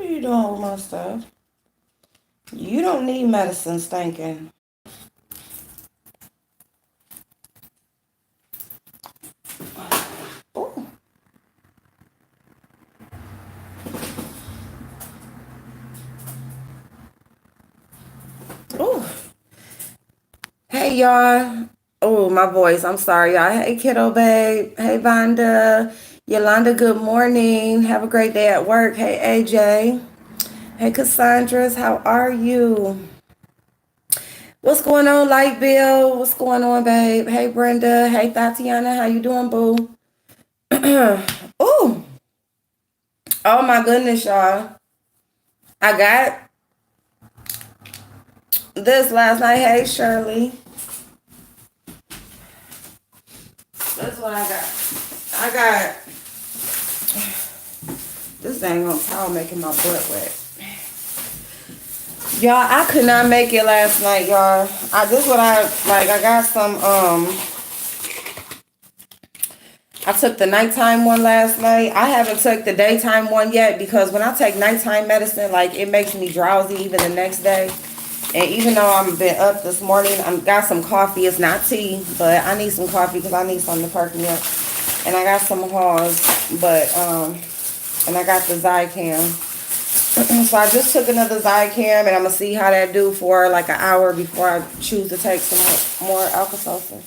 are you doing with my stuff? You don't need medicine stinking. Ooh. Ooh. Hey, y'all. Oh, my voice. I'm sorry, y'all. Hey, kiddo babe. Hey, Vonda. Yolanda, good morning. Have a great day at work. Hey, AJ. Hey, Cassandra's. How are you? What's going on, Light Bill? What's going on, babe? Hey, Brenda. Hey, Tatiana. How you doing, boo? Ooh. Oh, my goodness, y'all. I got this last night. Hey, Shirley. That's what I got. I got this dang on towel making my butt wet. Y'all, I could not make it last night, y'all. This what I like. I got some I took the nighttime one last night. I haven't took the daytime one yet because when I take nighttime medicine, like it makes me drowsy even the next day. And even though I'm been up this morning, I got some coffee. It's not tea, but I need some coffee because I need something to perk me up. And I got some Halls, but and I got the Zycam. So I just took another Zycam, and I'm gonna see how that do for like an hour before I choose to take some more Alka-Seltzer.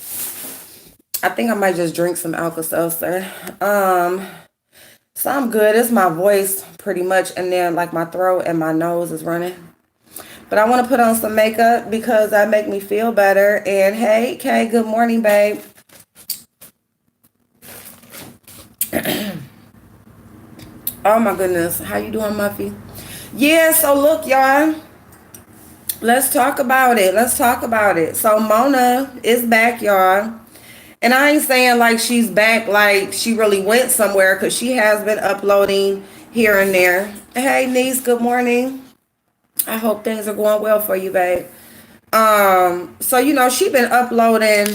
I think I might just drink some Alka-Seltzer. So I'm good. It's my voice pretty much, and then like my throat and my nose is running. But I want to put on some makeup because that make me feel better. And hey, Kay, good morning, babe. Oh my goodness, how you doing, Muffy? Yeah, so look, y'all. Let's talk about it. Let's talk about it. So Mona is back, y'all. And I ain't saying like she's back like she really went somewhere because she has been uploading here and there. Hey, niece, good morning. I hope things are going well for you, babe. So she been uploading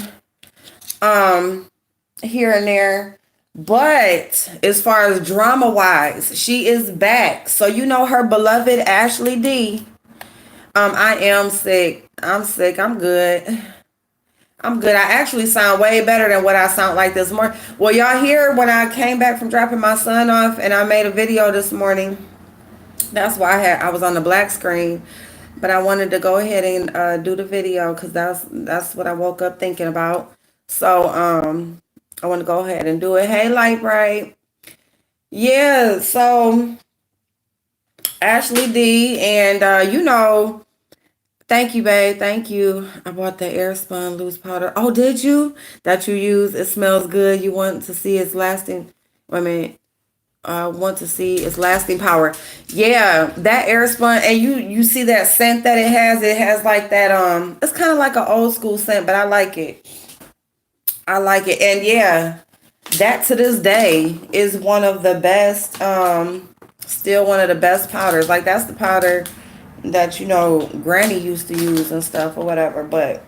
here and there. But as far as drama wise, she is back. So her beloved Ashley D. I am sick. I'm sick. I'm good. I'm good. I actually sound way better than what I sound like this morning. Well, y'all hear when I came back from dropping my son off and I made a video this morning. That's why I was on the black screen. But I wanted to go ahead and do the video because that's what I woke up thinking about. So I want to go ahead and do it. Hey, Light Bright. Yeah, so Ashley D and thank you, babe. Thank you. I bought the Airspun loose powder. Oh, did you? That you use? It smells good. You want to see its lasting. I mean, want to see its lasting power. Yeah, that Airspun, and you see that scent that it has. It has like that. It's kind of like an old school scent, but I like it. I like it, and yeah, that to this day is one of the best. Still one of the best powders. Like that's the powder that Granny used to use and stuff or whatever, but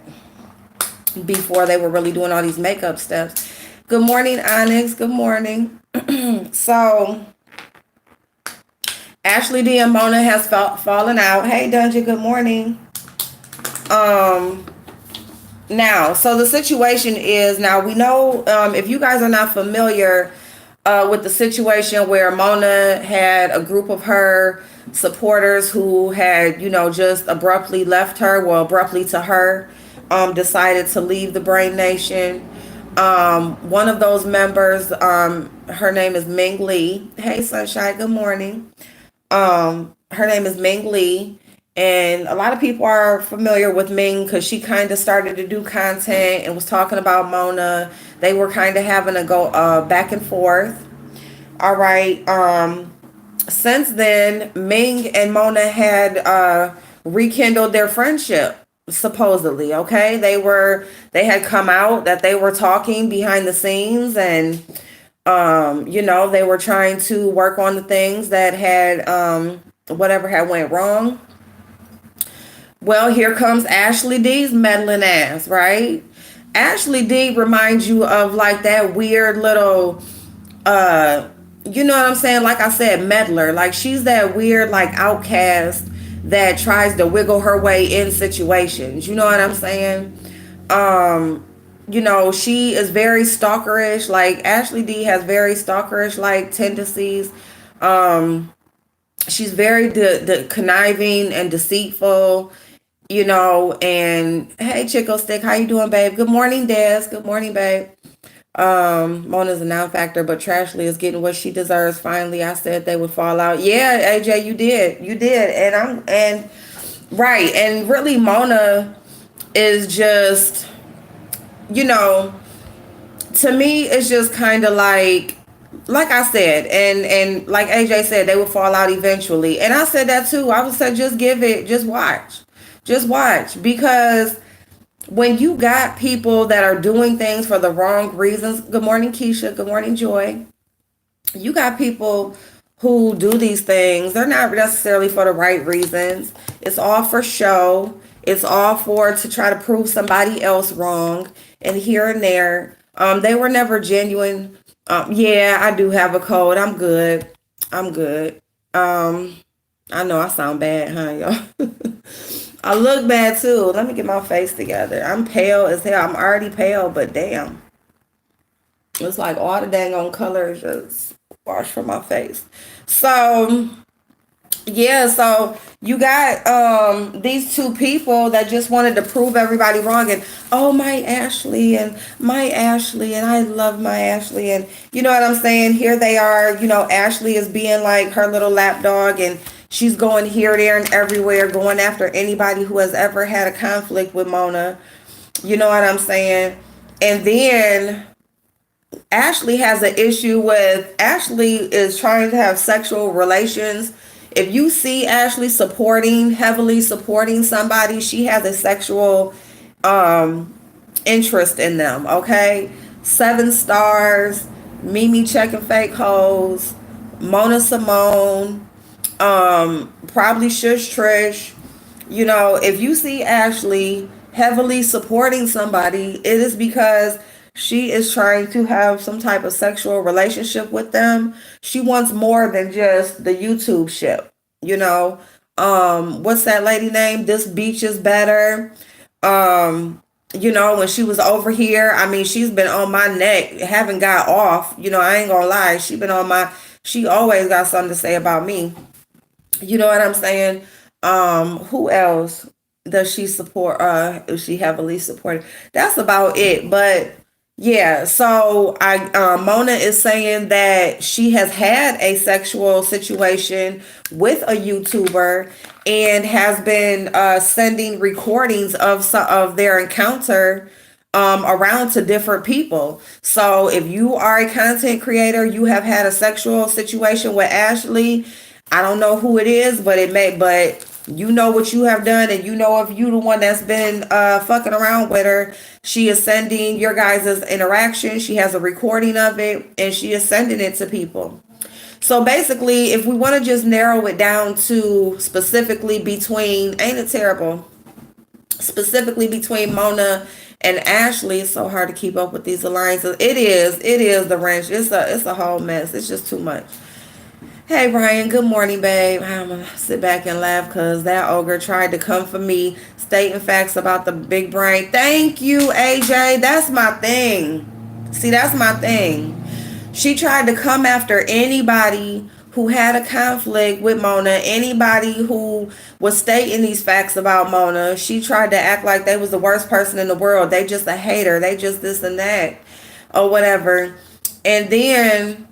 before they were really doing all these makeup steps. Good morning, Onyx. Good morning. So Ashley D and Mona has fallen out. Hey, Dungeon. Good morning. Now, so the situation is now we know if you guys are not familiar with the situation where Mona had a group of her supporters who had, just abruptly left her, well, abruptly to her, decided to leave the Brain Nation. One of those members, her name is Ming Lee. Hey, Sunshine, good morning. Her name is Ming Lee. And a lot of people are familiar with Ming because she kind of started to do content and was talking about Mona. They were kind of having to go back and forth. All right. Since then, Ming and Mona had rekindled their friendship, supposedly. Okay, they had come out that they were talking behind the scenes, and they were trying to work on the things that had whatever had went wrong. Well, here comes Ashley D's meddling ass, right? Ashley D reminds you of like that weird little you know what I'm saying? Like I said, meddler. Like she's that weird, like outcast that tries to wiggle her way in situations. You know what I'm saying? Um, she is very stalkerish. Like Ashley D has very stalkerish like tendencies. Um, she's very conniving and deceitful. And hey, Chico Stick, how you doing, babe? Good morning, Des. Good morning, babe. Mona's a non-factor, but Trashly is getting what she deserves. Finally, I said they would fall out. Yeah, AJ, you did, and right, and really, Mona is just, you know, to me, it's just kind of like I said, and like AJ said, they would fall out eventually, and I said that too. I would say just watch, because when you got people that are doing things for the wrong reasons. Good morning, Keisha. Good morning, Joy. You got people who do these things. They're not necessarily for the right reasons. It's all for show. It's all for to try to prove somebody else wrong. And here and there, they were never genuine. Yeah, I do have a cold. I'm good. I'm good. I know I sound bad, huh, y'all? I look bad too. Let me get my face together. I'm pale as hell. I'm already pale, but damn. It's like all the dang on colors just washed from my face. So yeah, so you got these two people that just wanted to prove everybody wrong, and oh, my Ashley and I love my Ashley, and you know what I'm saying? Here they are, Ashley is being like her little lapdog, and she's going here, there, and everywhere, going after anybody who has ever had a conflict with Mona. You know what I'm saying? And then Ashley has an issue with Ashley is trying to have sexual relations. If you see Ashley heavily supporting somebody, she has a sexual interest in them. Okay, 7 stars, Mimi checking fake hoes, Mona Simone, probably Shush Trish. If you see Ashley heavily supporting somebody, it is because she is trying to have some type of sexual relationship with them. She wants more than just the YouTube ship. What's that lady name? This beach is better. When she was over here, I mean, she's been on my neck, haven't got off. I ain't gonna lie. She always got something to say about me. You know what I'm saying? Who else does she support? Is she heavily supported? That's about it. But yeah, so Mona is saying that she has had a sexual situation with a YouTuber and has been sending recordings of their encounter around to different people. So if you are a content creator, you have had a sexual situation with Ashley. I don't know who it is, but you know what you have done, and if you the one that's been fucking around with her. She is sending your guys' interaction. She has a recording of it, and she is sending it to people. So basically, if we want to just narrow it down to specifically between, ain't it terrible? Specifically between Mona and Ashley, it's so hard to keep up with these alliances. It is the wrench. It's a whole mess. It's just too much. Hey, Brian. Good morning, babe. I'm going to sit back and laugh because that ogre tried to come for me, stating facts about the big brain. Thank you, AJ. That's my thing. See, that's my thing. She tried to come after anybody who had a conflict with Mona, anybody who was stating these facts about Mona. She tried to act like they was the worst person in the world. They just a hater. They just this and that or whatever. And then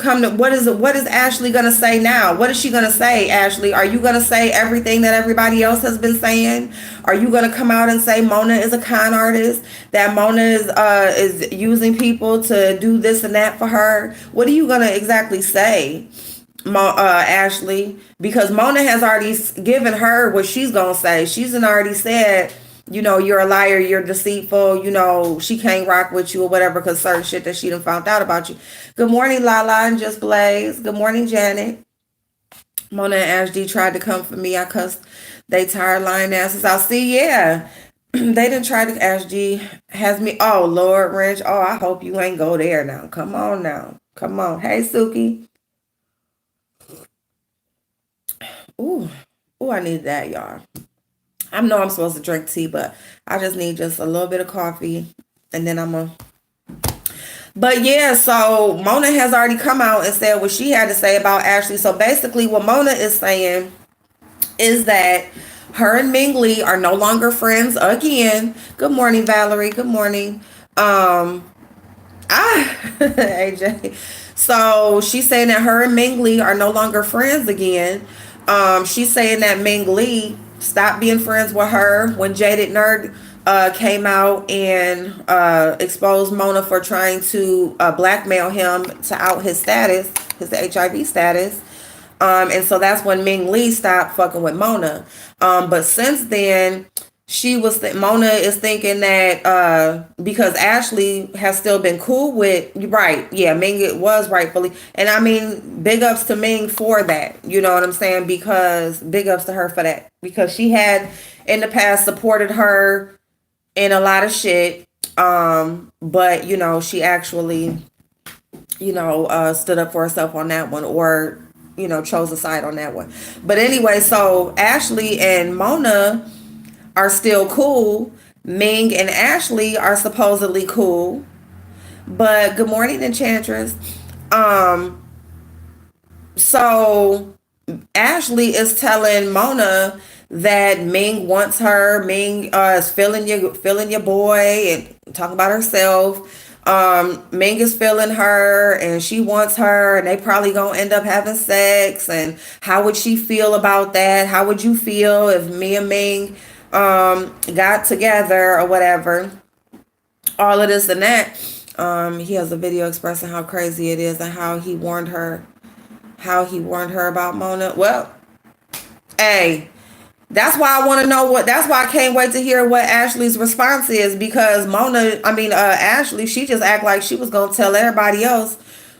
what is Ashley gonna say now? What is she gonna say, Ashley? Are you gonna say everything that everybody else has been saying? Are you gonna come out and say Mona is a con artist, that Mona is using people to do this and that for her? What are you gonna exactly say, Ashley? Because Mona has already given her what she's gonna say. She's already said, you're a liar, you're deceitful, she can't rock with you or whatever because certain shit that she done found out about you. Good morning, Lala and Just Blaze. Good morning, Janet. Mona and Ash D tried to come for me. I cussed they tired lying asses. I'll see, yeah. They didn't try to. Ash D has me. Oh, Lord Wrench. Oh, I hope you ain't go there now. Come on now. Come on. Hey, Suki. Ooh. Ooh, I need that, y'all. I know I'm supposed to drink tea, but I just need just a little bit of coffee. And then I'm going to. But yeah, so Mona has already come out and said what she had to say about Ashley. So basically, what Mona is saying is that her and Ming Lee are no longer friends again. Good morning, Valerie. Good morning. AJ. So she's saying that her and Ming Lee are no longer friends again. She's saying that Ming Lee stopped being friends with her when Jaded Nerd came out and exposed Mona for trying to blackmail him to out his status, his HIV status. And so that's when Ming Lee stopped fucking with Mona. But since then, Mona is thinking that because Ashley has still been cool with, right, yeah, Ming it was rightfully, and I mean big ups to Ming for that, you know what I'm saying, because big ups to her for that, because she had in the past supported her in a lot of shit, but you know she actually, you know, stood up for herself on that one, or you know, chose a side on that one. But anyway, so Ashley and Mona are still cool. Ming and Ashley are supposedly cool. But good morning, Enchantress. So Ashley is telling Mona that Ming wants her. Ming is feeling your boy, and talking about herself. Ming is feeling her and she wants her, and they probably gonna end up having sex. And how would she feel about that? How would you feel if me and Ming got together or whatever? All of this and that. He has a video expressing how crazy it is and how he warned her about Mona. Well, hey, that's why I want to know that's why I can't wait to hear what Ashley's response is, because Ashley, she just act like she was going to tell everybody else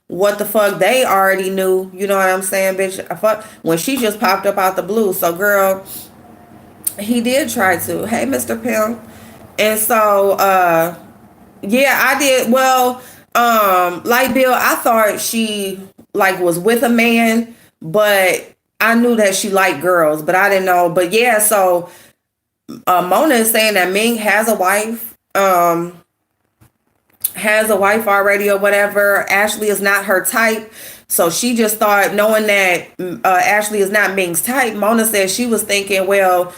what the fuck they already knew. You know what I'm saying, bitch? When she just popped up out the blue. So, girl, he did try to. Hey, Mr. Pimp. And so, yeah, I did. Well, like Bill, I thought she was with a man, but I knew that she liked girls, but I didn't know. But yeah, so Mona is saying that Ming has a wife, already or whatever. Ashley is not her type. So she just thought, knowing that Ashley is not Ming's type, Mona said she was thinking, well,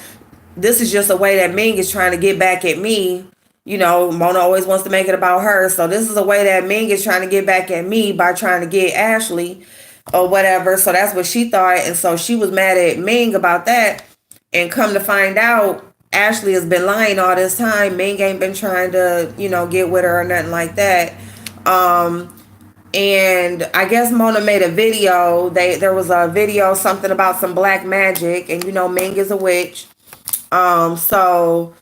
this is just a way that Ming is trying to get back at me. You know, Mona always wants to make it about her. So this is a way that Ming is trying to get back at me by trying to get Ashley or whatever. So that's what she thought. And so she was mad at Ming about that. And come to find out, Ashley has been lying all this time. Ming ain't been trying to, you know, get with her or nothing like that. And I guess Mona made a video. There was a video, something about some black magic. And, you know, Ming is a witch. So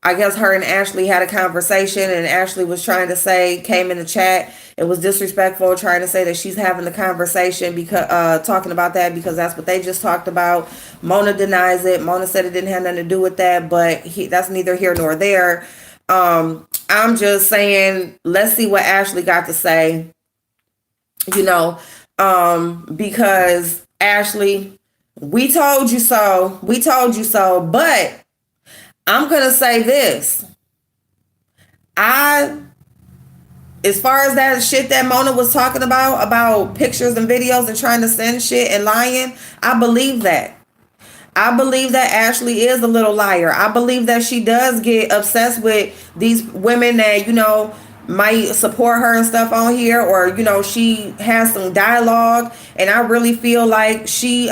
I guess her and Ashley had a conversation, and Ashley was trying to say, came in the chat, it was disrespectful, trying to say that she's having the conversation because talking about that because that's what they just talked about. Mona denies it. Mona said it didn't have nothing to do with that, but that's neither here nor there. I'm just saying, let's see what Ashley got to say, you know, because Ashley, we told you so. We told you so. But I'm going to say this. As far as that shit that Mona was talking about pictures and videos and trying to send shit and lying, I believe that. I believe that Ashley is a little liar. I believe that she does get obsessed with these women that, you know, might support her and stuff on here, or, you know, she has some dialogue, and I really feel like she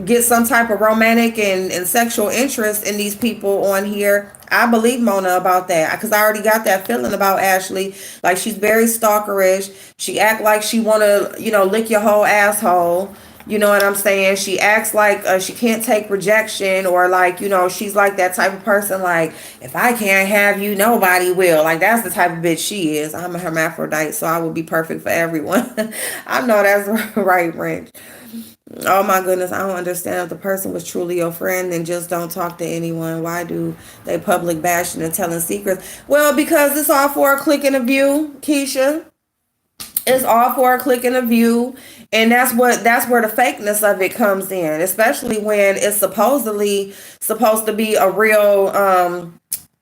gets some type of romantic and sexual interest in these people on here. I believe Mona about that, because I already got that feeling about Ashley. Like, she's very stalkerish. She act like she want to, you know, lick your whole asshole. You know what I'm saying? She acts like she can't take rejection, or like, you know, she's like that type of person. Like, if I can't have you, nobody will. Like, that's the type of bitch she is. I'm a hermaphrodite, so I would be perfect for everyone. I know that's right, Wrench. Oh my goodness, I don't understand. If the person was truly your friend, then just don't talk to anyone. Why do they public bashing and telling secrets? Well, because it's all for a click and a view, Keisha. It's all for a click and a view, and that's where the fakeness of it comes in, especially when it's supposedly supposed to be a real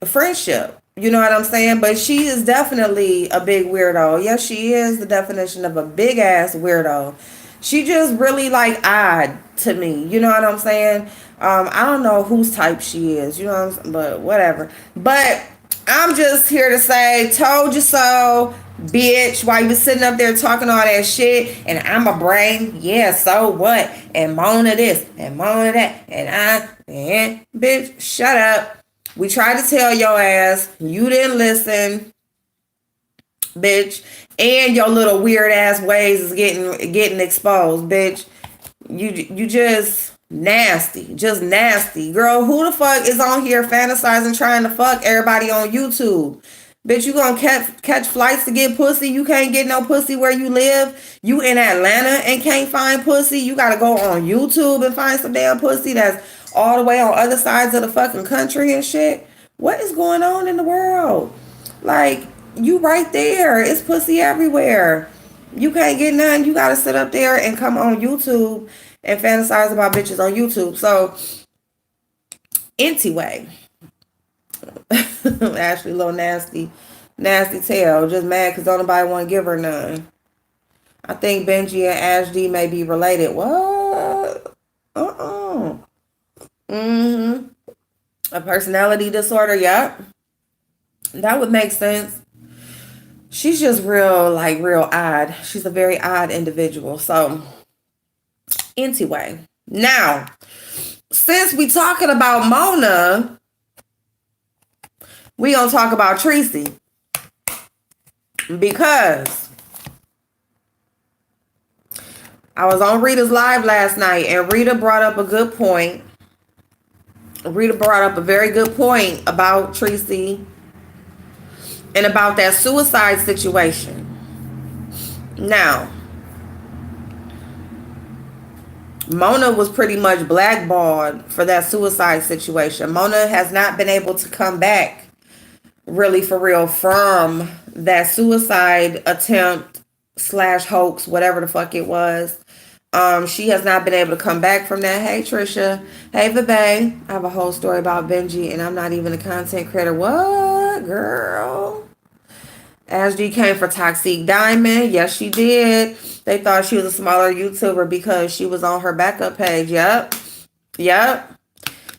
friendship. You know what I'm saying? But she is definitely a big weirdo. Yes, she is the definition of a big ass weirdo. She just really like odd to me. You know what I'm saying? I don't know whose type she is. You know what I'm saying? But whatever. But I'm just here to say, told you so, bitch. While you was sitting up there talking all that shit, and I'm a brain, yeah, so what? And Mona this, and Mona that, and bitch, shut up. We tried to tell your ass, you didn't listen, bitch. And your little weird ass ways is getting exposed, bitch. You just nasty, girl. Who the fuck is on here fantasizing trying to fuck everybody on YouTube? Bitch, you gonna catch flights to get pussy? You can't get no pussy where you live. You in Atlanta and can't find pussy. You gotta go on YouTube and find some damn pussy that's all the way on other sides of the fucking country and shit. What is going on in the world? Like, you right there. It's pussy everywhere. You can't get none. You gotta sit up there and come on YouTube and fantasize about bitches on YouTube. So, anyway, Ashley, little nasty tail, just mad because don't nobody want to give her none. I think Benji and Ash D may be related. What? Mm-hmm. A personality disorder. Yep, that would make sense. She's just real odd. She's a very odd individual. So, anyway, now, since we talking about Mona, we gonna talk about Tracy, because I was on Rita's live last night, and Rita brought up a good point. Rita brought up a very good point about Tracy and about that suicide situation. Now, Mona was pretty much blackballed for that suicide situation. Mona has not been able to come back really for real from that suicide attempt slash hoax, whatever the fuck it was. She has not been able to come back from that. Hey Trisha. Hey Babe. I have a whole story about Benji, and I'm not even a content creator. What, girl? Ashley came for Toxic Diamond. Yes, she did. They thought she was a smaller YouTuber because she was on her backup page. Yep.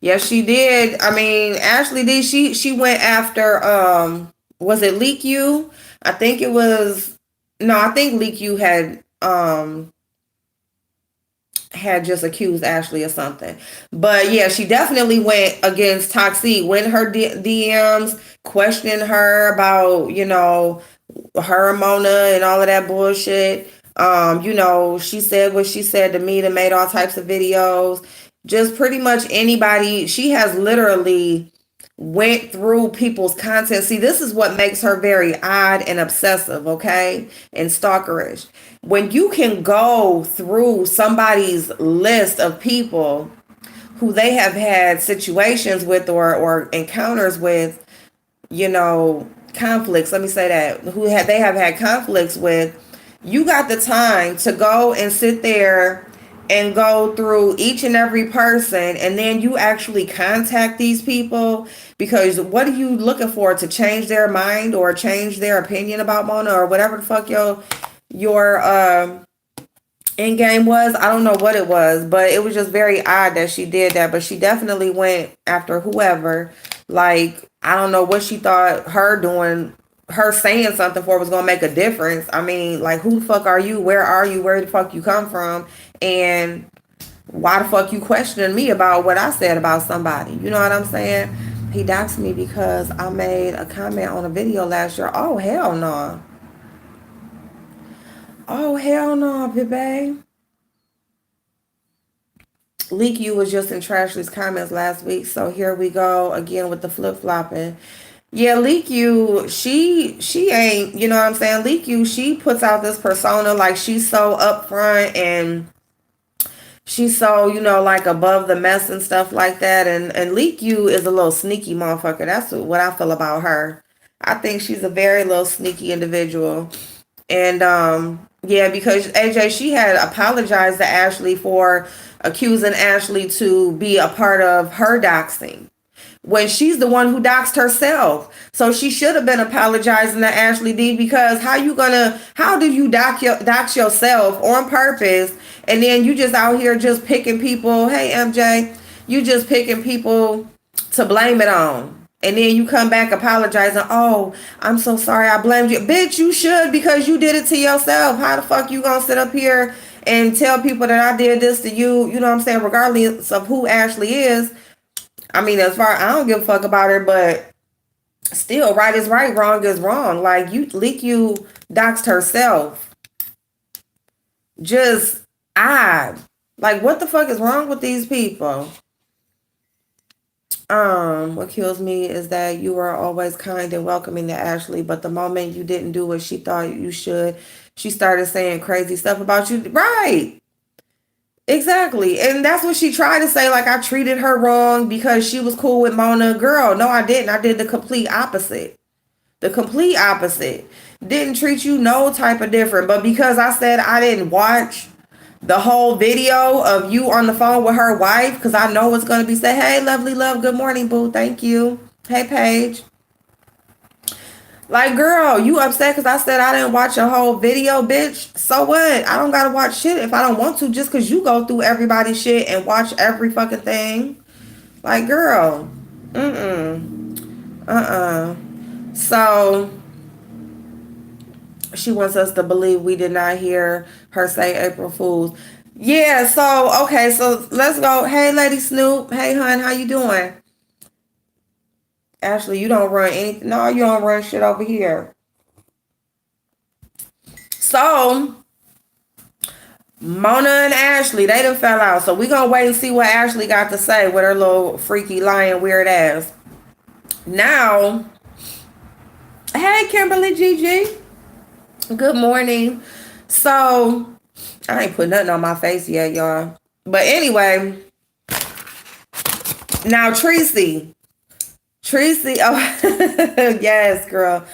Yes, she did. I mean, Ashley D, she went after was it Leak You? I think it was, no, I think Leak You had just accused Ashley of something. But yeah, she definitely went against Toxic, went in her DMs, questioning her about, her and Mona and all of that bullshit. She said what she said to me, and made all types of videos. Just pretty much anybody. She has literally went through people's content. See, this is what makes her very odd and obsessive, okay? And stalkerish. When you can go through somebody's list of people who they have had situations with or encounters with, conflicts, let me say that, they have had conflicts with, you got the time to go and sit there and go through each and every person, and then you actually contact these people, because what are you looking for? To change their mind or change their opinion about Mona or whatever the fuck your end game was? I don't know what it was, but it was just very odd that she did that. But she definitely went after whoever. Like, I don't know what she thought her saying something for was gonna make a difference. I mean, like, who the fuck are you? Where are you? Where the fuck you come from? And why the fuck you questioning me about what I said about somebody? You know what I'm saying? He doxed me because I made a comment on a video last year. Oh, hell no. Oh, hell no, baby. Leak You was just in Trashley's comments last week. So here we go again with the flip-flopping. Yeah, Leak You, she ain't, you know what I'm saying? Leak You, she puts out this persona like she's so upfront and she's so, like above the mess and stuff like that. And Leak You is a little sneaky motherfucker. That's what I feel about her. I think she's a very little sneaky individual. And yeah, because AJ, she had apologized to Ashley for accusing Ashley to be a part of her doxing when she's the one who doxed herself. So she should have been apologizing to Ashley D, because how do you dox yourself on purpose, and then you just out here just picking people, hey MJ, you just picking people to blame it on. And then you come back apologizing. Oh, I'm so sorry, I blamed you. Bitch, you should, because you did it to yourself. How the fuck you gonna sit up here and tell people that I did this to you? You know what I'm saying? Regardless of who Ashley is. I mean, as far, I don't give a fuck about her, but still, right is right, wrong is wrong. Like, you doxed herself. Just odd. Like, what the fuck is wrong with these people? What kills me is that you were always kind and welcoming to Ashley, but the moment you didn't do what she thought you should, she started saying crazy stuff about you. Right. Exactly. And that's what she tried to say, like I treated her wrong because she was cool with Mona. Girl, no, I didn't. I did the complete opposite. The complete opposite. Didn't treat you no type of different. But because I said I didn't watch the whole video of you on the phone with her wife, because I know it's going to be say, hey, lovely love, good morning, boo, thank you. Hey, Paige. Like, girl, you upset because I said I didn't watch a whole video, bitch? So what? I don't got to watch shit if I don't want to, just because you go through everybody's shit and watch every fucking thing. Like, girl. So she wants us to believe we did not hear her say April Fools. Yeah, so, okay, so let's go. Hey, Lady Snoop. Hey, hun, how you doing? Ashley, you don't run anything. No, you don't run shit over here. So, Mona and Ashley, they done fell out. So we gonna wait and see what Ashley got to say with her little freaky, lying, weird ass. Now, hey, Kimberly Gigi. Good morning. So, I ain't put nothing on my face yet, y'all. But anyway, now Tracy, oh, yes, girl.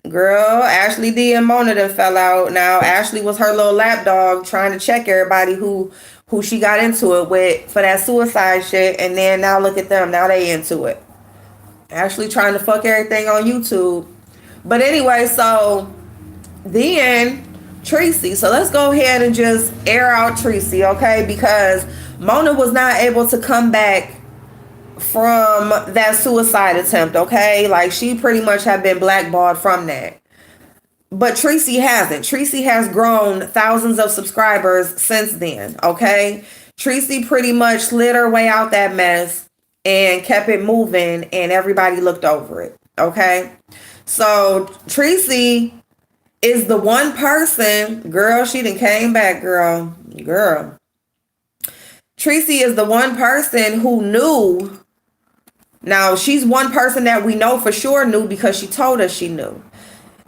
Ashley D and Mona done fell out. Now, Ashley was her little lapdog trying to check everybody who she got into it with for that suicide shit. And then now look at them. Now they into it. Ashley trying to fuck everything on YouTube. But anyway, so then Tracy. So let's go ahead and just air out Tracy, okay? Because Mona was not able to come back from that suicide attempt, okay? Like, she pretty much had been blackballed from that. But Tracy hasn't. Tracy has grown thousands of subscribers since then, okay? Tracy pretty much slid her way out that mess and kept it moving, and everybody looked over it, okay? So Tracy is the one person, girl, she done came back, girl. Tracy is the one person who knew. Now, she's one person that we know for sure knew because she told us she knew.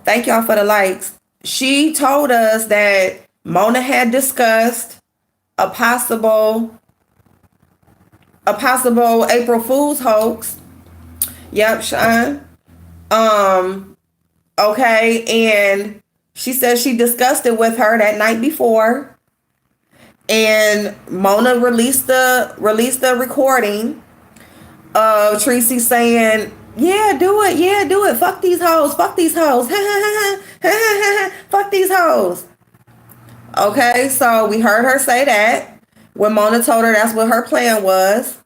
Thank y'all for the likes. She told us that Mona had discussed a possible April Fool's hoax. Yep, Sean. Okay, and she said she discussed it with her that night before. And Mona released the recording of Tracy saying, yeah, do it. Fuck these hoes. Fuck these hoes. Fuck these hoes. Okay, so we heard her say that when Mona told her that's what her plan was.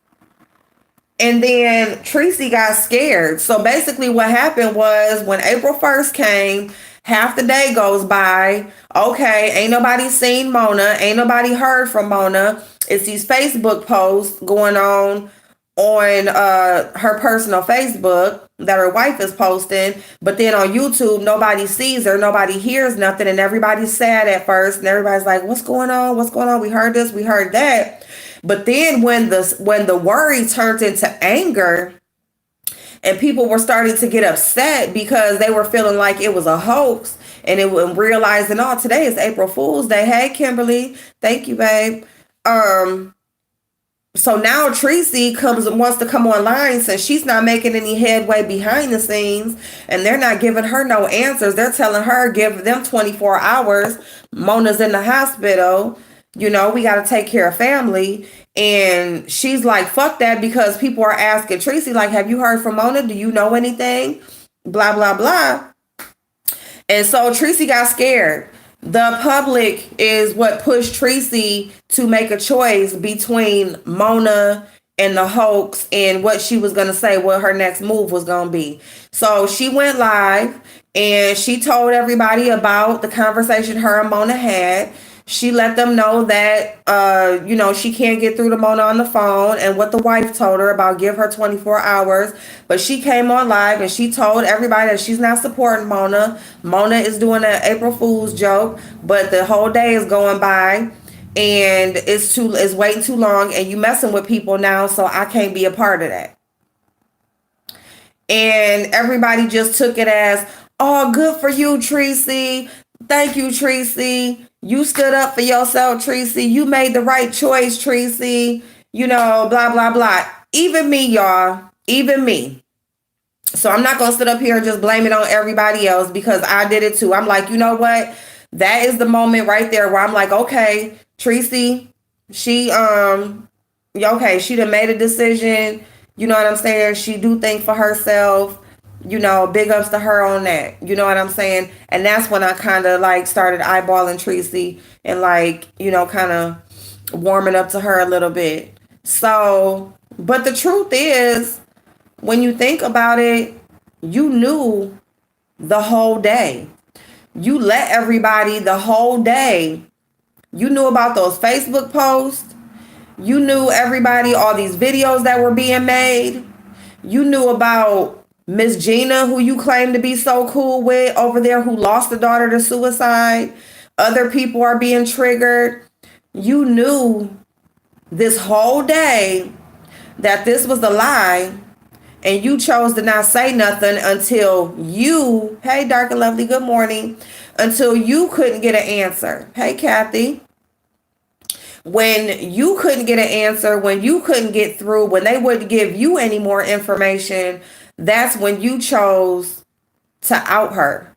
And then Tracy got scared. So basically what happened was when April 1st came, half the day goes by. Okay, ain't nobody seen Mona. Ain't nobody heard from Mona. It's these Facebook posts going on her personal Facebook that her wife is posting. But then on YouTube, nobody sees her. Nobody hears nothing. And everybody's sad at first. And everybody's like, what's going on? What's going on? We heard this. We heard that. But then when the worry turned into anger and people were starting to get upset because they were feeling like it was a hoax and realizing, oh, today is April Fool's Day. Hey, Kimberly. Thank you, babe. So now Tracy wants to come online since she's not making any headway behind the scenes, and they're not giving her no answers. They're telling her give them 24 hours. Mona's in the hospital. We got to take care of family. And she's like, fuck that, because people are asking Tracy, like, have you heard from Mona? Do you know anything? Blah, blah, blah. And so Tracy got scared. The public is what pushed Tracy to make a choice between Mona and the hoax and what she was going to say, what her next move was going to be. So she went live and she told everybody about the conversation her and Mona had. She let them know that, she can't get through to Mona on the phone, and what the wife told her about give her 24 hours. But she came on live and she told everybody that she's not supporting Mona. Mona is doing an April Fool's joke, but the whole day is going by and it's waiting too long, and you messing with people now, so I can't be a part of that. And everybody just took it as, oh, good for you, Tracy. Thank you, Tracy. You stood up for yourself, Tracy. You made the right choice, Tracy. Blah, blah, blah. Even me, y'all. Even me. So I'm not going to sit up here and just blame it on everybody else, because I did it too. I'm like, you know what? That is the moment right there where I'm like, okay, Tracy, she done made a decision. You know what I'm saying? She do think for herself. Big ups to her on that. You know what I'm saying? And that's when I kind of like started eyeballing Tracy and kind of warming up to her a little bit. So, but the truth is, when you think about it, you knew the whole day. You let everybody the whole day. You knew about those Facebook posts. You knew everybody, all these videos that were being made. You knew about Miss Gina, who you claim to be so cool with over there, who lost a daughter to suicide. Other people are being triggered. You knew this whole day that this was a lie, and you chose to not say nothing until you, hey, Dark and Lovely, good morning, until you couldn't get an answer. Hey, Kathy. When you couldn't get an answer, when you couldn't get through, when they wouldn't give you any more information, that's when you chose to out her.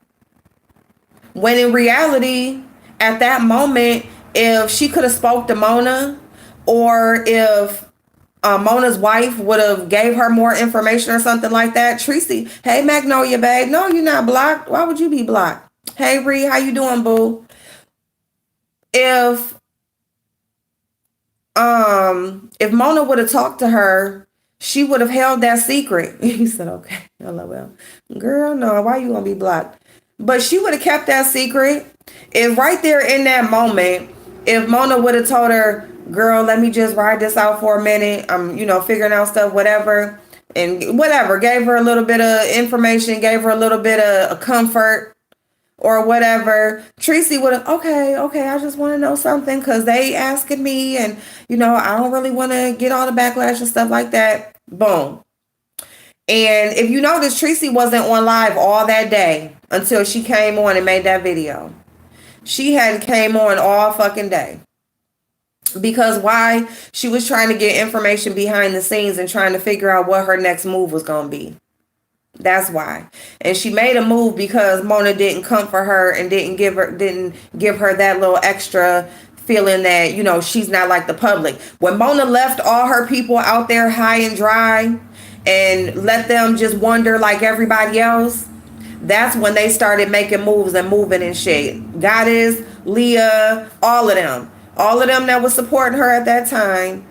When in reality, at that moment, if she could have spoke to Mona, or if Mona's wife would have gave her more information or something like that, Tracy, hey, Magnolia, babe. No, you're not blocked. Why would you be blocked? Hey, Ree, how you doing, boo? If Mona would have talked to her, she would have held that secret. He said, okay, LOL. Girl, no, why you gonna be blocked? But she would have kept that secret. If right there in that moment, if Mona would have told her, girl, let me just ride this out for a minute. I'm, figuring out stuff, whatever. And whatever, gave her a little bit of information, gave her a little bit of comfort or whatever. Tracy would have, okay, I just want to know something because they asking me, and, I don't really want to get all the backlash and stuff like that. Boom. And if you notice, Tracy wasn't on live all that day until she came on and made that video. She hadn't came on all fucking day. Because why? She was trying to get information behind the scenes and trying to figure out what her next move was going to be. That's why. And she made a move because Mona didn't come for her and didn't give her that little extra feeling that, she's not like the public. When Mona left all her people out there high and dry and let them just wonder like everybody else, that's when they started making moves and moving and shit. Goddess, Leah, all of them that was supporting her at that time,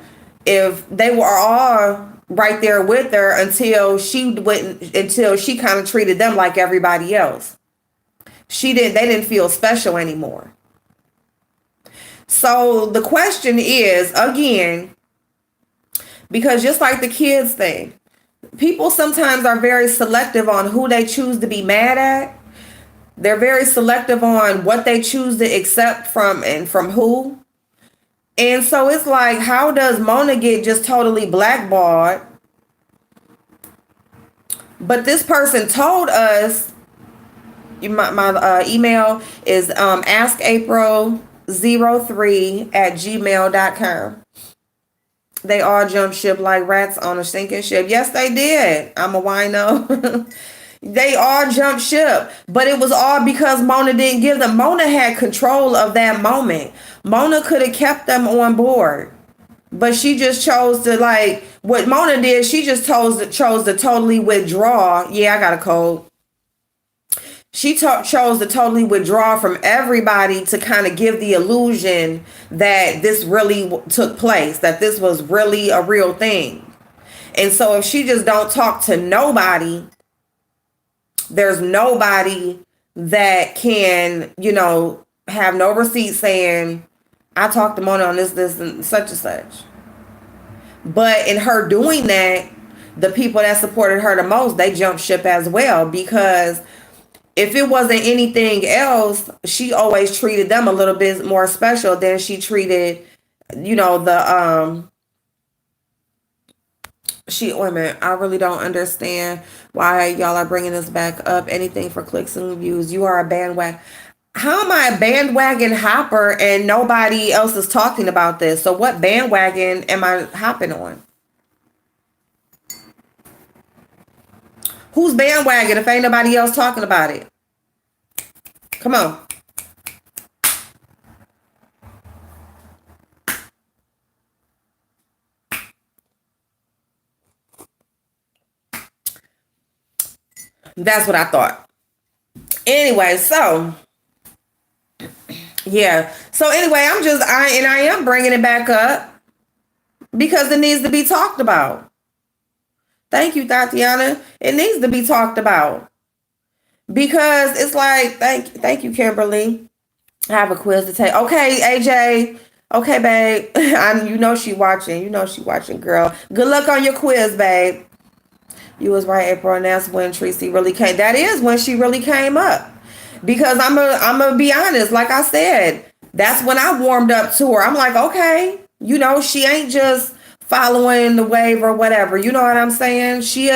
if they were all right there with her until she kind of treated them like everybody else. They didn't feel special anymore. So the question is, again, because just like the kids thing, people sometimes are very selective on who they choose to be mad at. They're very selective on what they choose to accept from and from who. And so it's like, how does Mona get just totally blackballed? But this person told us, my email is askapril03@gmail.com. They all jumped ship like rats on a sinking ship. Yes, they did. I'm a wino. They all jumped ship, but it was all because Mona didn't give them. Mona had control of that moment. Mona could have kept them on board, but she just chose to, like, what Mona did. She just chose to totally withdraw. Yeah, I got a cold. She chose to totally withdraw from everybody to kind of give the illusion that this really took place, that this was really a real thing. And so if she just don't talk to nobody, there's nobody that can, have no receipt saying, I talked to Mona on this, and such and such. But in her doing that, the people that supported her the most, they jumped ship as well, because if it wasn't anything else, she always treated them a little bit more special than she treated, the wait a minute, I really don't understand why y'all are bringing this back up. Anything for clicks and views. You are a bandwagon. How am I a bandwagon hopper and nobody else is talking about this? So what bandwagon am I hopping on? Who's bandwagon if ain't nobody else talking about it? Come on. That's what I thought. Anyway, so yeah. So anyway, I am bringing it back up because it needs to be talked about. Thank you, Tatiana. It needs to be talked about because it's like, thank you, Kimberly. I have a quiz to take. Okay, AJ. Okay, babe. You know she watching. Girl. Good luck on your quiz, babe. You was right, April, and that's when Tracy really came. That is when she really came up. Because I'm gonna be honest, like I said, that's when I warmed up to her. I'm like, okay, she ain't just following the wave or whatever. You know what I'm saying? She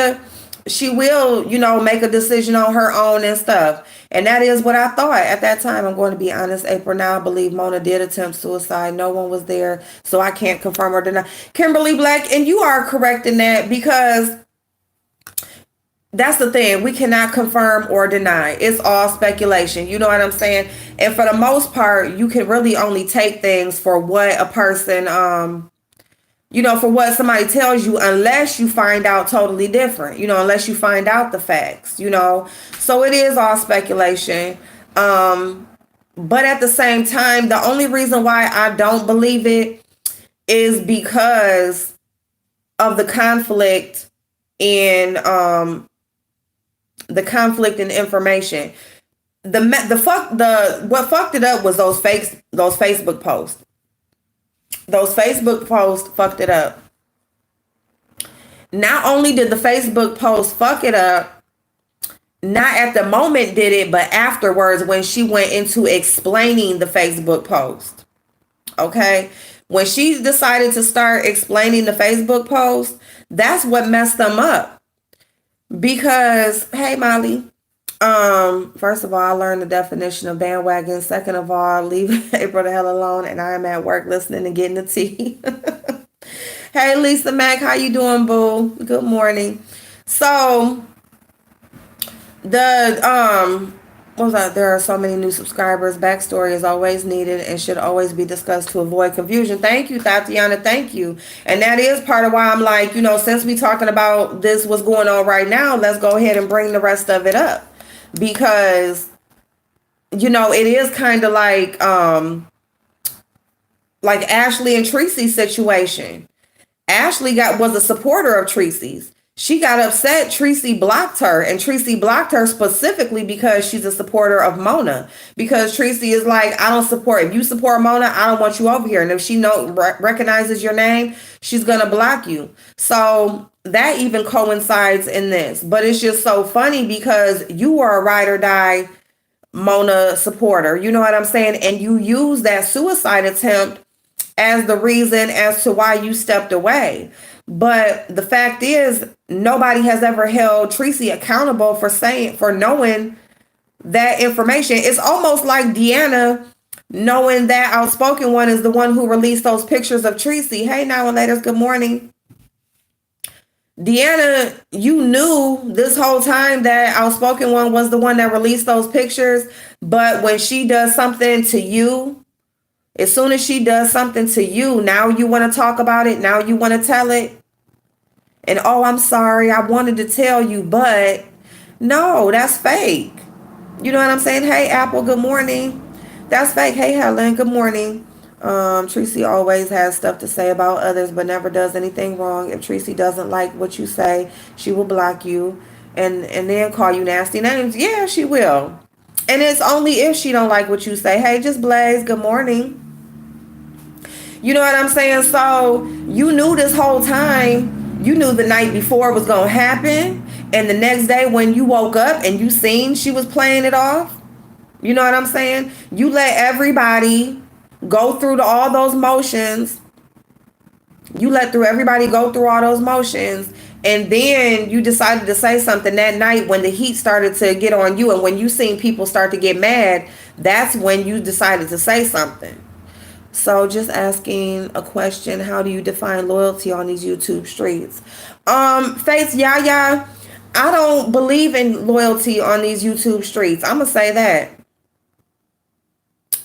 will, make a decision on her own and stuff. And that is what I thought at that time. I'm going to be honest, April. Now I believe Mona did attempt suicide. No one was there, so I can't confirm or deny. Kimberly Black, and you are correct in that, because that's the thing. We cannot confirm or deny. It's all speculation. You know what I'm saying? And for the most part, you can really only take things for what a person, for what somebody tells you, unless you find out totally different, unless you find out the facts, So it is all speculation. But at the same time, the only reason why I don't believe it is because of the conflict in, information. What fucked it up was those Facebook posts. Those Facebook posts fucked it up. Not only did the Facebook post fuck it up, not at the moment did it, but afterwards when she went into explaining the Facebook post. Okay? When she decided to start explaining the Facebook post, that's what messed them up. Because, hey, Molly, first of all, I learned the definition of bandwagon. Second of all, leave April the hell alone, and I am at work listening and getting the tea. Hey, Lisa Mac, how you doing, boo? Good morning. So, there are so many new subscribers. Backstory is always needed and should always be discussed to avoid confusion. Thank you, Tatiana. Thank you. And that is part of why I'm like, since we talking about this, what's going on right now, let's go ahead and bring the rest of it up. Because, it is kind of like Ashley and Tracy's situation. Ashley was a supporter of Tracy's. She got upset. Tracy blocked her, and Tracy blocked her specifically because she's a supporter of Mona. Because Tracy is like, I don't support. If you support Mona, I don't want you over here. And if she recognizes your name, she's gonna block you. So that even coincides in this. But it's just so funny because you are a ride or die Mona supporter. You know what I'm saying? And you use that suicide attempt as the reason as to why you stepped away. But the fact is, nobody has ever held Tracy accountable for knowing that information. It's almost like Deanna knowing that outspoken one is the one who released those pictures of Tracy. Hey, now and laters, good morning. Deanna, you knew this whole time that outspoken one was the one that released those pictures, but when she does something to you, as soon as she does something to you, now you want to talk about it, now you want to tell it. And oh, I'm sorry, I wanted to tell you, but no, that's fake. You know what I'm saying? Hey, Apple, good morning. That's fake. Hey, Helen, good morning. Tracy always has stuff to say about others, but never does anything wrong. If Tracy doesn't like what you say, she will block you and then call you nasty names. Yeah, she will. And it's only if she don't like what you say. Hey, just Blaze, good morning. You know what I'm saying? So you knew this whole time, you knew the night before was going to happen. And the next day when you woke up and you seen she was playing it off, you know what I'm saying? You let everybody go through all those motions. You let everybody go through all those motions. And then you decided to say something that night when the heat started to get on you. And when you seen people start to get mad, that's when you decided to say something. So just asking a question, how do you define loyalty on these YouTube streets? Faith Yaya, I don't believe in loyalty on these YouTube streets. I'm going to say that.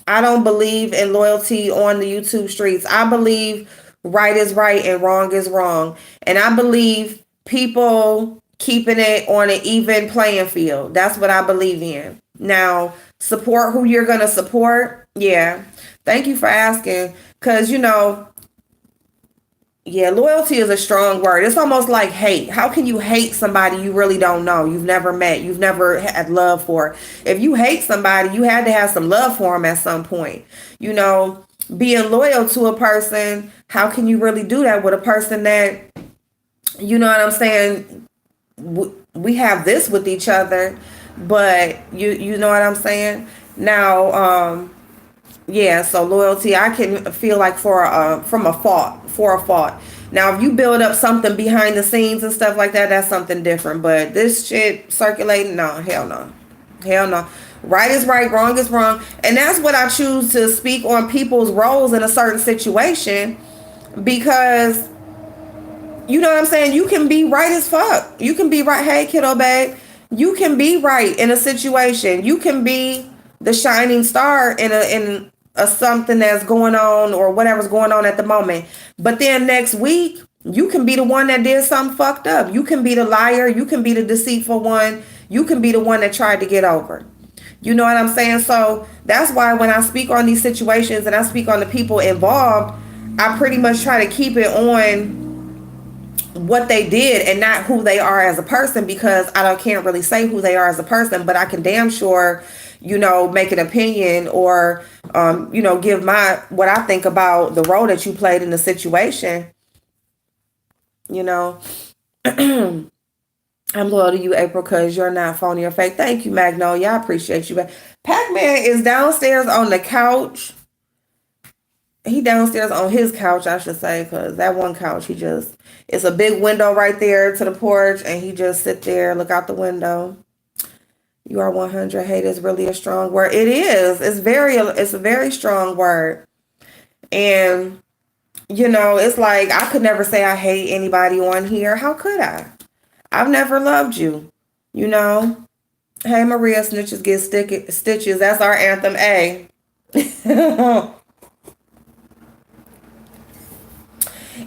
I don't believe in loyalty on the YouTube streets. I believe right is right and wrong is wrong. And I believe people keeping it on an even playing field. That's what I believe in. Now, support who you're going to support. Yeah. Thank you for asking. Because, yeah, loyalty is a strong word. It's almost like hate. How can you hate somebody you really don't know? You've never met. You've never had love for. If you hate somebody, you had to have some love for them at some point. Being loyal to a person, how can you really do that with a person that, you know what I'm saying? We have this with each other, but you know what I'm saying? Now, yeah, so loyalty, I can feel like for a fault. Now, if you build up something behind the scenes and stuff like that, that's something different. But this shit circulating, no, hell no. Hell no. Right is right, wrong is wrong. And that's what I choose to speak on people's roles in a certain situation, because you know what I'm saying? You can be right as fuck. You can be right. Hey, kiddo babe. You can be right in a situation. You can be the shining star in a something that's going on or whatever's going on at the moment. But then next week, you can be the one that did something fucked up. You can be the liar. You can be the deceitful one. You can be the one that tried to get over. You know what I'm saying? So that's why when I speak on these situations and I speak on the people involved, I pretty much try to keep it on what they did and not who they are as a person, because can't really say who they are as a person, but I can damn sure, make an opinion or, give what I think about the role that you played in the situation. I'm loyal to you, April, because you're not phony or fake. Thank you, Magnolia. I appreciate you. Pac-Man is downstairs on the couch. He downstairs on his couch, I should say, because that one couch, it's a big window right there to the porch, and he just sit there, look out the window. You are 100. Hate is really a strong word. It is. It's a very strong word. And, it's like, I could never say I hate anybody on here. How could I? I've never loved you, Hey, Maria, snitches get stitches. That's our anthem, A.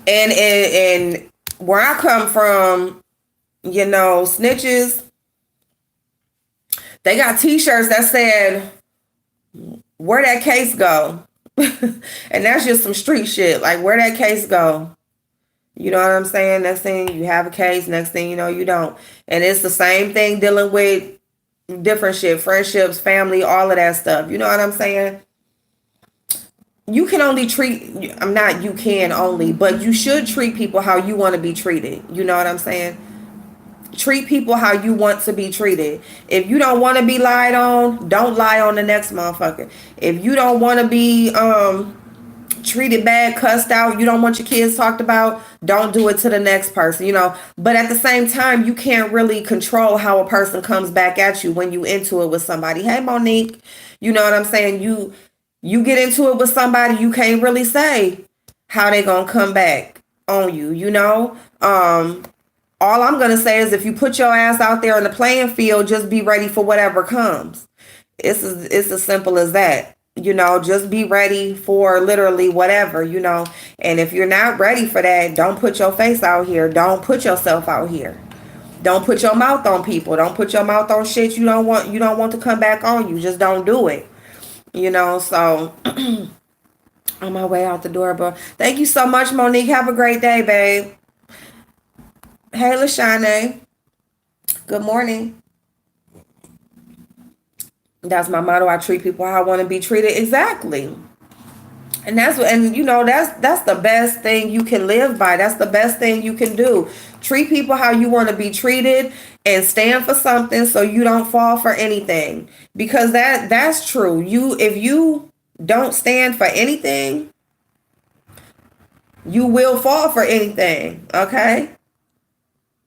And where I come from, snitches, they got t-shirts that said, where that case go? And that's just some street shit. Like, where that case go? You know what I'm saying? Next thing you have a case, next thing you know, you don't. And it's the same thing dealing with different shit, friendships, family, all of that stuff. You know what I'm saying? You can only but you should treat people how you want to be treated. You know what I'm saying? Treat people how you want to be treated. If you don't want to be lied on, don't lie on the next motherfucker. If you don't want to be treated bad, cussed out, you don't want your kids talked about, don't do it to the next person, But at the same time, you can't really control how a person comes back at you when you into it with somebody. Hey, Monique, you know what I'm saying? You get into it with somebody, you can't really say how they gonna come back on you, you know? All I'm gonna say is if you put your ass out there in the playing field, just be ready for whatever comes. It's as simple as that. You know, just be ready for literally whatever, you know. And if you're not ready for that, don't put your face out here. Don't put yourself out here. Don't put your mouth on people. Don't put your mouth on shit you don't want to come back on you. Just don't do it. You know, so on my way out the door, but thank you so much, Monique. Have a great day, babe. Hey, LaShane. Good morning. That's my motto. I treat people how I want to be treated. Exactly. And that's the best thing you can live by. That's the best thing you can do. Treat people how you want to be treated and stand for something so you don't fall for anything. Because that's true. If you don't stand for anything, you will fall for anything, okay?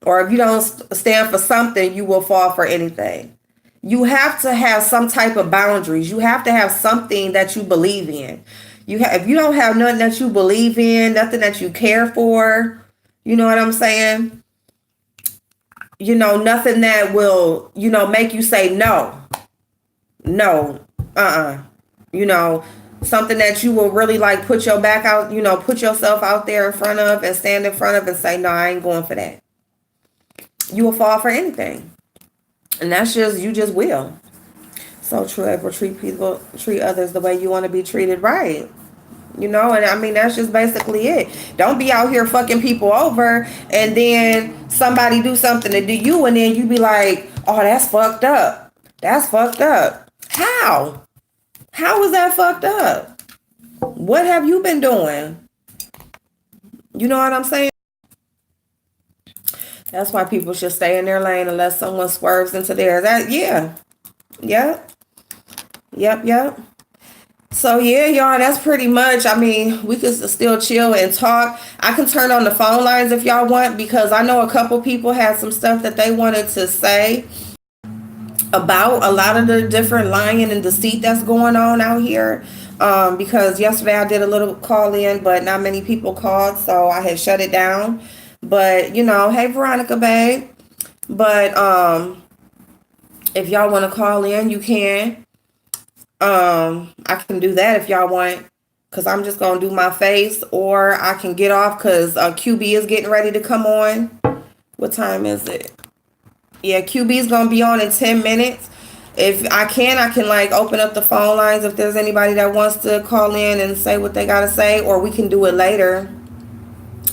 Or if you don't stand for something, you will fall for anything. You have to have some type of boundaries. You have to have something that you believe in. If you don't have nothing that you believe in, nothing that you care for, you know what I'm saying? You know, nothing that will, make you say no. No. You know, something that you will really like put your back out, put yourself out there in front of and stand in front of and say, no, I ain't going for that. You will fall for anything. And you just will. So true. Ever treat others the way you want to be treated, right? And I mean, that's just basically it. Don't be out here fucking people over and then somebody do something to do you and then you be like, oh, that's fucked up. That's fucked up. How? How is that fucked up? What have you been doing? You know what I'm saying? That's why people should stay in their lane unless someone swerves into theirs. Yep. So yeah, y'all, that's pretty much, I mean, we could still chill and talk. I can turn on the phone lines if y'all want, because I know a couple people had some stuff that they wanted to say about a lot of the different lying and deceit that's going on out here. Because yesterday I did a little call in, but not many people called, so I had shut it down. But, hey, Veronica, babe. But if y'all want to call in, you can. I can do that if y'all want, because I'm just going to do my face, or I can get off because QB is getting ready to come on. What time is it? Yeah, QB is going to be on in 10 minutes. If I can like open up the phone lines if there's anybody that wants to call in and say what they got to say, or we can do it later.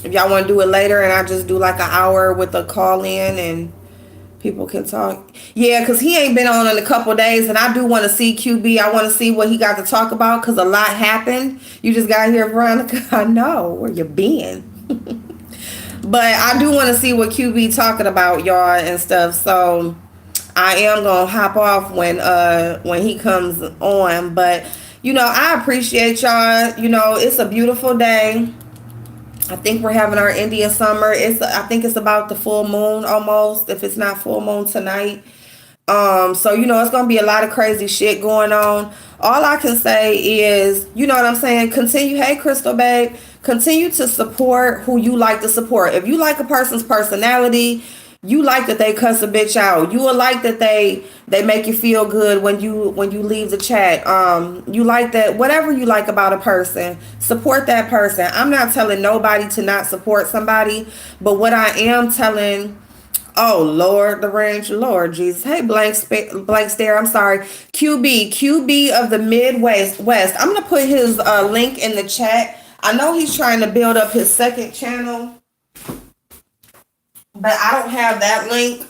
If y'all want to do it later and I just do like an hour with a call in and people can talk. Yeah, because he ain't been on in a couple days and I do want to see QB. I want to see what he got to talk about because a lot happened. You just got here, Veronica. I know where you been. But I do want to see what QB talking about, y'all, and stuff. So I am going to hop off when he comes on. But, I appreciate y'all. It's a beautiful day. I think we're having our Indian summer. I think it's about the full moon almost, if it's not full moon tonight. So, it's going to be a lot of crazy shit going on. All I can say is, you know what I'm saying? Continue. Hey, Crystal, babe. Continue to support who you like to support. If you like a person's personality, you like that they cuss a bitch out. You will like that they make you feel good when you leave the chat. You like that, whatever you like about a person, support that person. I'm not telling nobody to not support somebody, but what I am telling, oh Lord, the range, Lord Jesus. Hey, blank stare. I'm sorry, QB of the Midwest. I'm gonna put his link in the chat. I know he's trying to build up his second channel, but I don't have that link.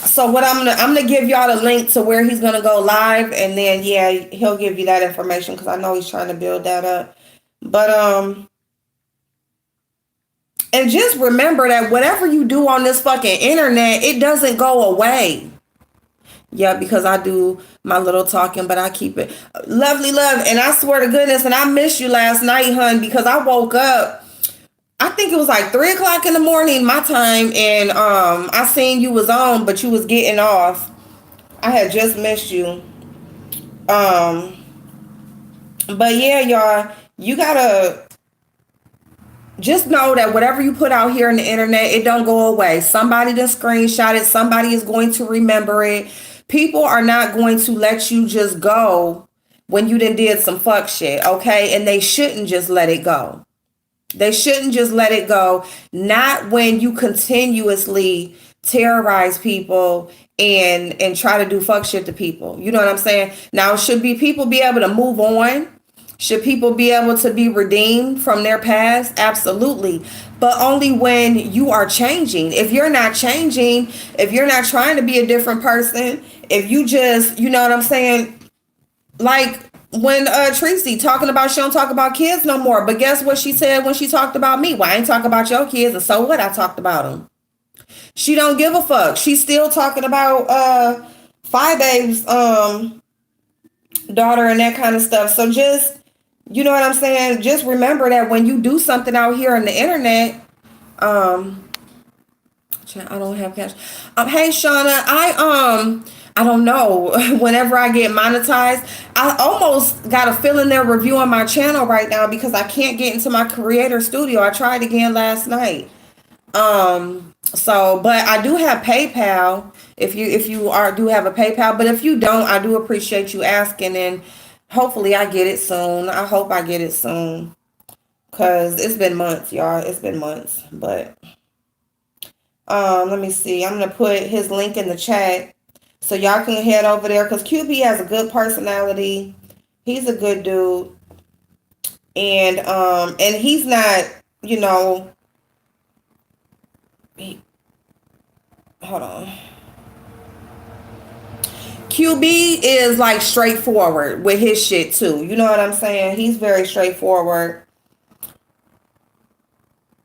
So what I'm gonna give y'all the link to where he's gonna go live, and then yeah, he'll give you that information because I know he's trying to build that up. But and just remember that whatever you do on this fucking internet, it doesn't go away. Yeah, because I do my little talking, but I keep it lovely love. And I swear to goodness, and I missed you last night, hun, because I woke up. I think it was like 3 o'clock in the morning, my time, and I seen you was on, but you was getting off. I had just missed you. But yeah, y'all, you gotta just know that whatever you put out here on the internet, it don't go away. Somebody to screenshot it. Somebody is going to remember it. People are not going to let you just go when you did some fuck shit, okay? And they shouldn't just let it go. They shouldn't just let it go. Not when you continuously terrorize people and try to do fuck shit to people. You know what I'm saying? Now, should be people be able to move on? Should people be able to be redeemed from their past? Absolutely. But only when you are changing. If you're not changing, if you're not trying to be a different person, if you just, you know what I'm saying? Like when Tracy talking about she don't talk about kids no more. But guess what she said when she talked about me? Well, I ain't talking about your kids, and so what? I talked about them. She don't give a fuck. She's still talking about Five Babe's daughter and that kind of stuff. So just, you know what I'm saying? Just remember that when you do something out here on the internet, um, I don't have cash. Hey Shauna, I don't know. Whenever I get monetized, I almost got a feeling they're reviewing my channel right now because I can't get into my creator studio. I tried again last night. So, but I do have PayPal. If you are do have a PayPal, but if you don't, I do appreciate you asking, and hopefully I get it soon. I hope I get it soon, cause it's been months, y'all. It's been months, but let me see. I'm gonna put his link in the chat so y'all can head over there, cause QB has a good personality. He's a good dude, and he's not, you know. He, hold on. QB is like straightforward with his shit too. You know what I'm saying? He's very straightforward.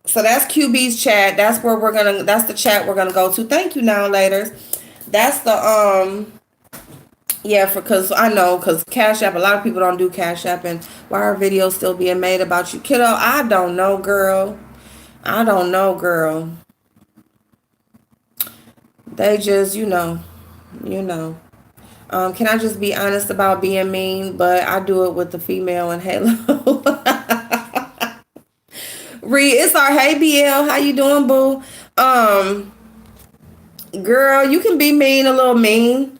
So that's QB's chat. That's the chat we're gonna go to. Thank you now laters. That's the yeah, for cause I know cause Cash App, a lot of people don't do Cash App, and why are videos still being made about you? Kiddo, I don't know, girl. I don't know, girl. They just, you know. Can I just be honest about being mean? But I do it with the female in Halo. Reed, it's our hey BL. How you doing, boo? Um, Girl, you can be mean, a little mean.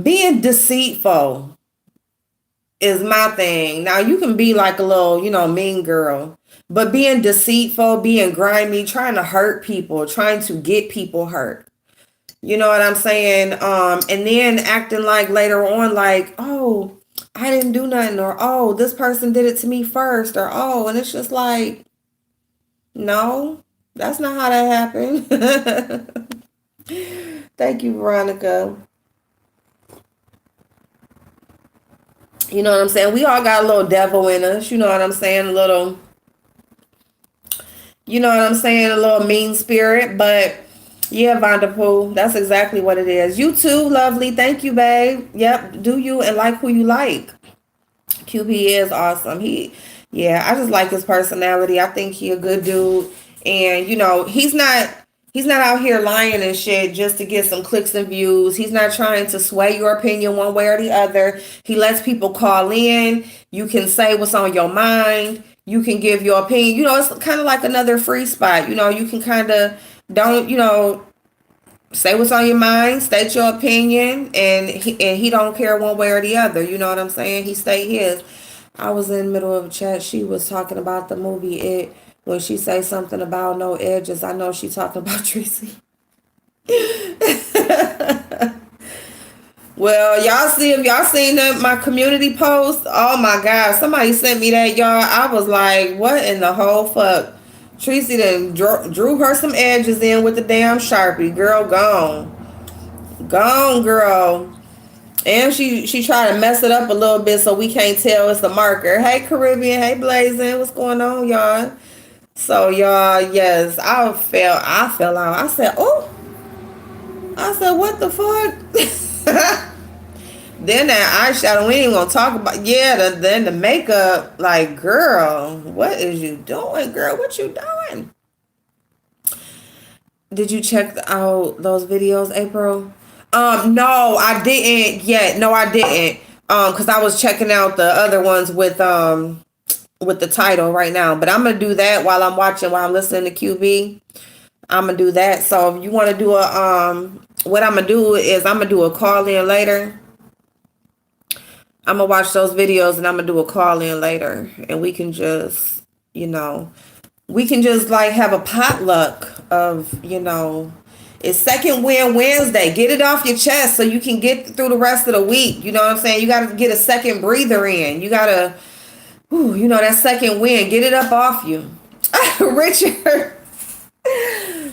Being deceitful is my thing. Now you can be like a little, mean girl. But being deceitful, being grimy, trying to hurt people, trying to get people hurt. You know what I'm saying? And then acting like later on, like, oh, I didn't do nothing, or oh, this person did it to me first, or oh, and it's just like, no, that's not how that happened. Thank you, Veronica. You know what I'm saying? We all got a little devil in us. You know what I'm saying? A little mean spirit, but yeah, Vanderpool, that's exactly what it is. You too, lovely. Thank you, babe. Yep, do you and like who you like. QB is awesome. Yeah, I just like his personality. I think he a good dude, and he's not out here lying and shit just to get some clicks and views. He's not trying to sway your opinion one way or the other. He lets people call in. You can say what's on your mind. You can give your opinion. It's kind of like another free spot. You can kind of don't, say what's on your mind, state your opinion, and he don't care one way or the other. You know what I'm saying? He state his. I was in the middle of a chat. She was talking about the movie It. When she say something about no edges, I know she talking about Tracy. Well, y'all see, if y'all seen my community post, oh my God, somebody sent me that, y'all. I was like, what in the whole fuck? Tracy then drew her some edges in with the damn Sharpie. Girl, gone. Gone, girl. And she tried to mess it up a little bit so we can't tell it's a marker. Hey, Caribbean. Hey, Blazing. What's going on, y'all? So, y'all, yes, I fell out. I said, oh. I said, what the fuck? Then that eyeshadow, we ain't gonna talk about. Yeah, then the makeup. Like, girl, what is you doing, girl? What you doing? Did you check out those videos, April? No, I didn't yet. No, I didn't. Because I was checking out the other ones with the title right now. But I'm gonna do that while I'm listening to QB. I'm gonna do that. So if you want to do what I'm gonna do is I'm gonna do a call in later. I'm gonna watch those videos and I'm gonna do a call in later, and we can just, we can just like have a potluck of, it's second win Wednesday. Get it off your chest so you can get through the rest of the week. You know what I'm saying? You got to get a second breather in. You got to, that second win. Get it up off you. Richard.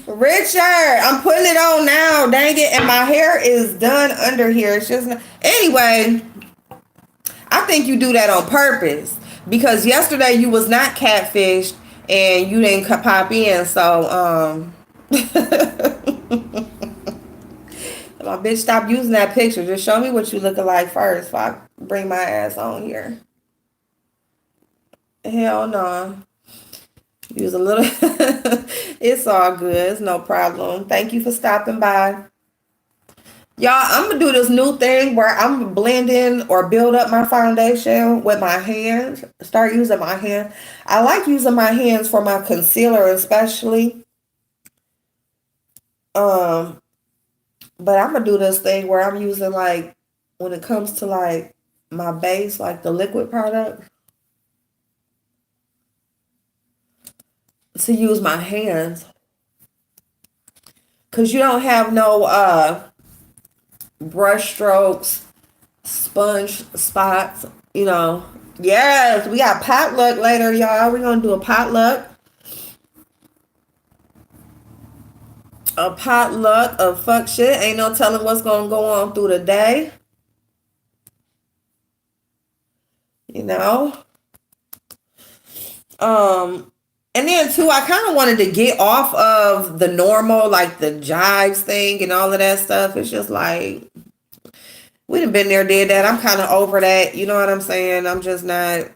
Richard, I'm putting it on now. Dang it. And my hair is done under here. It's just not. Anyway, I think you do that on purpose because yesterday you was not catfished and you didn't pop in. So, my bitch, stop using that picture. Just show me what you looking like first before I bring my ass on here. Hell no. Use a little. It's all good. It's no problem. Thank you for stopping by. Y'all, I'm going to do this new thing where I'm going to blend in or build up my foundation with my hands. Start using my hands. I like using my hands for my concealer especially. But I'm going to do this thing where I'm using like, when it comes to like my base, like the liquid product, to use my hands. Because you don't have no brush strokes, sponge spots, Yes, we got potluck later, y'all. We're going to do a potluck. A potluck of fuck shit. Ain't no telling what's going to go on through the day. And then too, I kind of wanted to get off of the normal, like the jives thing and all of that stuff. It's just like, we done been there, did that. I'm kind of over that. You know what I'm saying? I'm just not,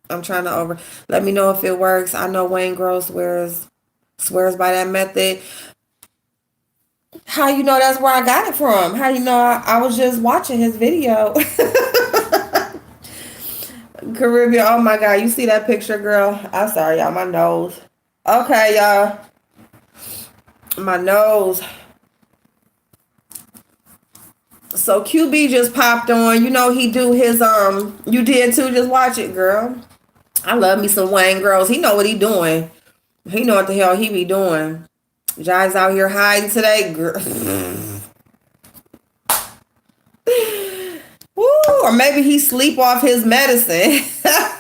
I'm trying to let me know if it works. I know Wayne Gross swears by that method. How you know that's where I got it from? How you know I was just watching his video? Caribbean, oh my God, you see that picture, girl? I'm sorry, y'all, my nose. Okay, y'all. My nose. So QB just popped on. He do his, you did too, just watch it, girl. I love me some Wayne Gross. He know what he doing. He know what the hell he be doing. Jai's out here hiding today, girl. Woo, or maybe he sleep off his medicine.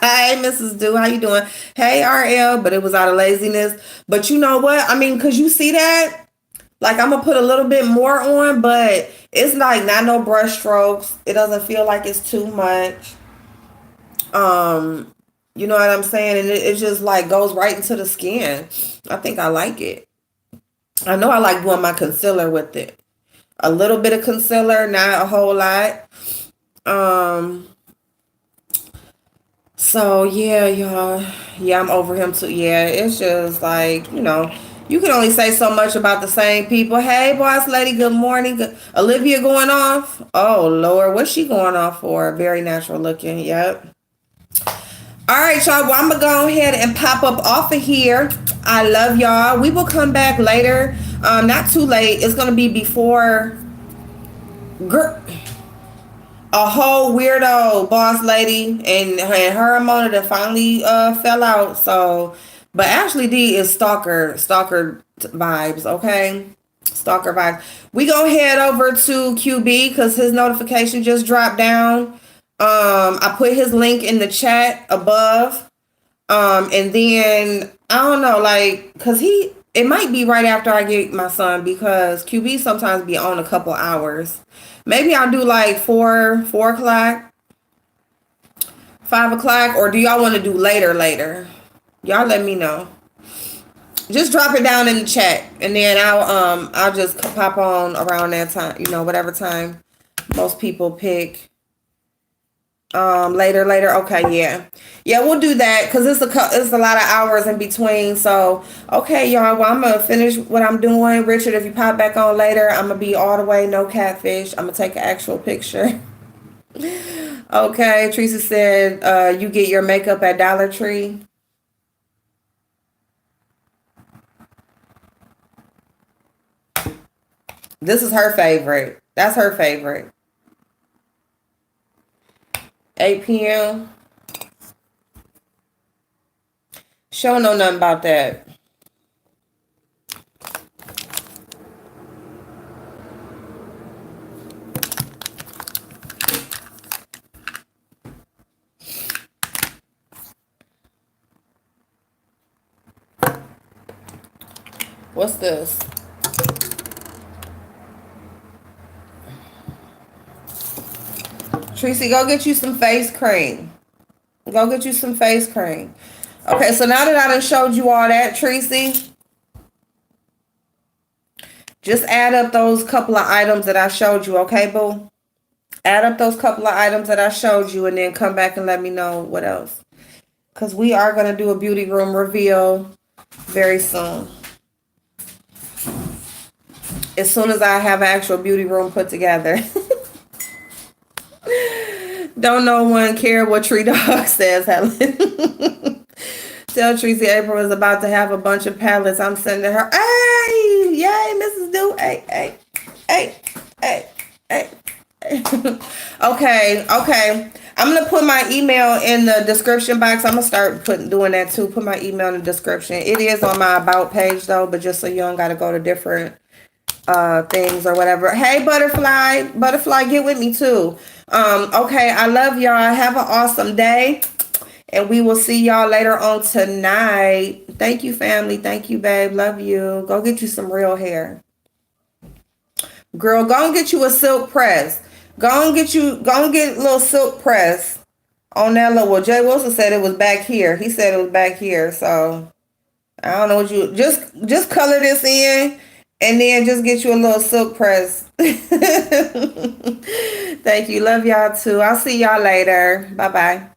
Hey, Mrs. Do, how you doing? Hey, RL, but it was out of laziness. But you know what? I mean, because you see that? Like, I'm going to put a little bit more on, but it's like not no brush strokes. It doesn't feel like it's too much. You know what I'm saying? And it just like goes right into the skin. I think I like it. I know I like doing my concealer with it. A little bit of concealer, not a whole lot. So yeah, y'all. Yeah, I'm over him too. Yeah, it's just like, you can only say so much about the same people. Hey, boss lady, good morning. Olivia going off? Oh, Lord, what's she going off for? Very natural looking. Yep. All right, y'all. Well, I'm going to go ahead and pop up off of here. I love y'all. We will come back later. Not too late. It's going to be before a whole weirdo boss lady and her and Mona that finally fell out. So, but Ashley D is stalker vibes, okay? Stalker vibes. We gonna head over to QB because his notification just dropped down. I put his link in the chat above. And then I don't know, like, cause it might be right after I get my son because QB sometimes be on a couple hours. Maybe I'll do like 4 o'clock, 5 o'clock, or do y'all want to do later? Y'all let me know. Just drop it down in the chat, and then I'll just pop on around that time. Whatever time most people pick. Later. Okay, yeah, we'll do that because it's a lot of hours in between. So okay, y'all. Well, I'm gonna finish what I'm doing. Richard, if you pop back on later, I'm gonna be all the way no catfish. I'm gonna take an actual picture. Okay, Teresa said, you get your makeup at Dollar Tree. This is her favorite. That's her favorite. 8 p.m. She don't know nothing about that. What's this? Tracy, go get you some face cream. Go get you some face cream. Okay, so now that I done showed you all that, Tracy, just add up those couple of items that I showed you, okay, boo? Add up those couple of items that I showed you and then come back and let me know what else. Because we are going to do a beauty room reveal very soon. As soon as I have an actual beauty room put together. Don't no one care what Treedog says, Helen. Tell Tracy April is about to have a bunch of pallets. I'm sending her. Hey, yay, Mrs. Do. Hey, hey, hey, hey, hey. Okay. I'm gonna put my email in the description box. I'm gonna start doing that too. Put my email in the description. It is on my about page though, but just so you don't gotta go to different things or whatever. Hey, butterfly, get with me too. Okay, I love y'all. Have an awesome day. And we will see y'all later on tonight. Thank you, family. Thank you, babe. Love you. Go get you some real hair. Girl, go and get you a silk press. Go and get a little silk press on that little. Well, Jay Wilson said it was back here. He said it was back here. So I don't know what you just color this in and then just get you a little silk press. Thank you. Love y'all too. I'll see y'all later. Bye-bye.